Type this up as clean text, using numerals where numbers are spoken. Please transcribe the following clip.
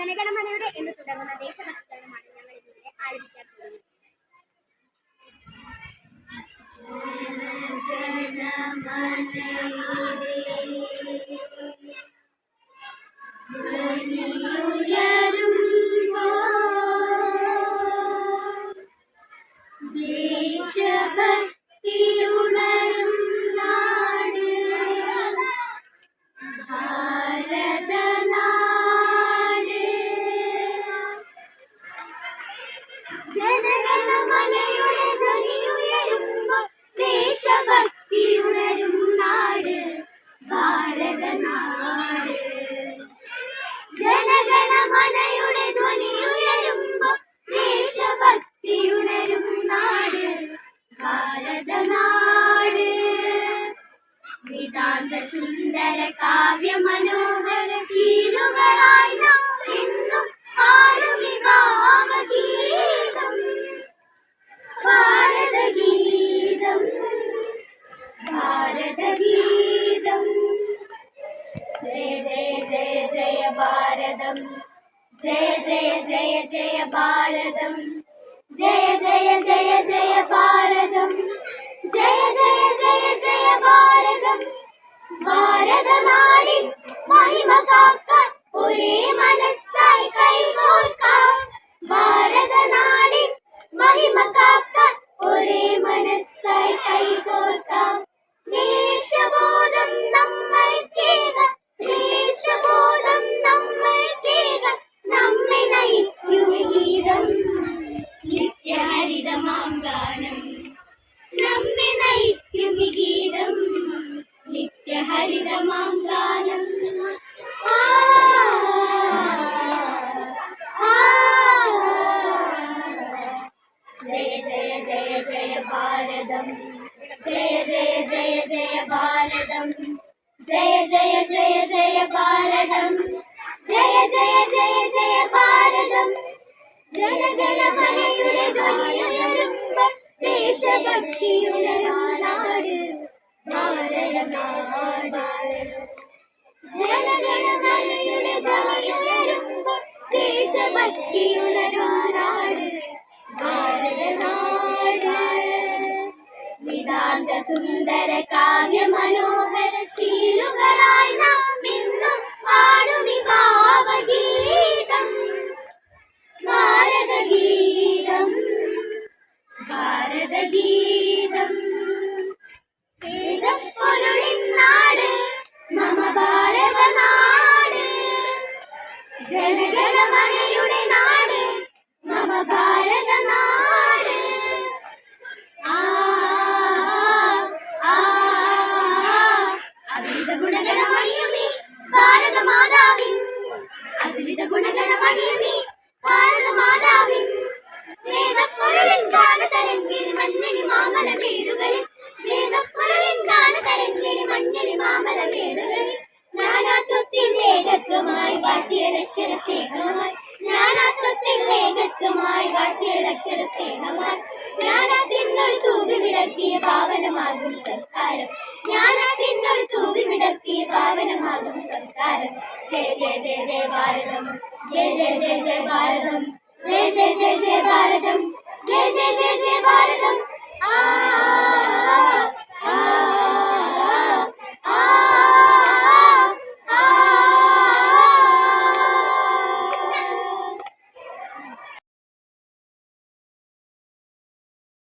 ജനഗണമനയുടെ എന്ന് തുടങ്ങുന്ന ദേശഭക്തിഗാനമാണ് ഞങ്ങൾ ഇന്നിവിടെ ആലപിക്കാൻ പോകുന്നത്. ജനഗണമനയുടെ ധ്വനിയുയരുമ്പോൾ ദേശഭക്തിയുണരും നാട് ഭാരതനാട്. ജനഗണമനയുടെ ധ്വനിയുയരുമ്പോൾ ദേശഭക്തിയുണരും നാട് ഭാരതനാട്. നിതാന്ത സുന്ദര കാവ്യ മനോഹര ശീലുകളായി നാം എന്നും പാടും ഭാവഗീതം ഭാരതഗീതം ഭാരതഗീതം. ജയ ജയ ജയ ജയ ഭാരതം, ജയ ജയ ജയ ജയ ഭാരതം, ജയ ജയ ജയ ജയ ഭാരതം, ജയ ജയ ജയ ജയ ഭാരതം. ഭാരതനാടിൻ മഹിമ കാക്കാൻ ഒരേ മനസ്സായി കൈകോർക്കാം. ഭാരതനാടിൻ മഹിമ കാക്കാൻ ഒരേ മനസ്സായി കൈകോർക്കാം. ദേശബോധം നമ്മൾക്കേകാം, ദേശബോധം നമ്മൾക്കേകാം. നമ്മെ നയിക്കുമി ഗീതം നിത്യഹരിതമാം ഗാനം, നമ്മെ നയിക്കുമി ഗീതം നിത്യഹരിതമാം ഗാനം. ജയ ജയ ജയ ജയ ഭാരതം, ജയ ജയ ജയ ജയ ഭാരതം, ജയ ജയ ജയ ജയ ഭാരതം, ജയ ജയ ജയ ജയ ഭാരതം. ജനഗണമനയുടെ ധ്വനിയുയരുമ്പോൾ ദേശഭക്തിയുണരും നാട് ഭാരതനാട്. ജനഗണമനയുടെ ധ്വനിയുയരുമ്പോൾ ദേശഭക്തിയുണരും നാട് ഭാരതനാട്. നിതാന്ത സുന്ദര കാവ്യ മനോഹര ശീലുകളായി നാം എന്നും പാടുമി ഭാവഗീതം ഭാരതഗീതം ഭാരതഗീതം. വേദപ്പൊരുളിൻ നാട് മമ ഭാരതനാട്, ജനഗണമനയുടെ നാട് മമ ഭാരതനാട്. അദ്വിത ഗുണഗണമണിയുമീ ഭാരതമാതാവിൻ, അദ്വിത ഗുണഗണമണിയുമീ ഭാരതമാതാവിൻ. വേദപ്പൊരുളിൻ ഗാനതരംഗിണി മഞ്ഞണി മാമല മേടുകളിൽ, വേദപ്പൊരുളിൻ ഗാനതരംഗിണി മഞ്ഞണി മാമല മേടുകളിൽ. നാനാത്വത്തിൽ ഏകത്വമായി വാഴ്ത്തിയടക്ഷര സ്നേഹമായി, നാനാത്വത്തിൽ ഏകത്വമായി വാഴ്ത്തിയടക്ഷര സ്നേഹമായി. ജ്ഞാനത്തിനൊരു തൂകി വിടർത്തിയ പാവനമാകും സംസ്കാരം, ജ്ഞാനത്തിനൊരു തൂകി വിടർത്തിയ പാവനമാകും സംസ്കാരം. ജയ ജയ ജയ ജയ ഭാരതം, ജയ ജയ ജയ ജയ ഭാരതം, ജയ ജയ ജയ ജയ ഭാരതം, ജയ ജയ ജയ ജയ ഭാരതം.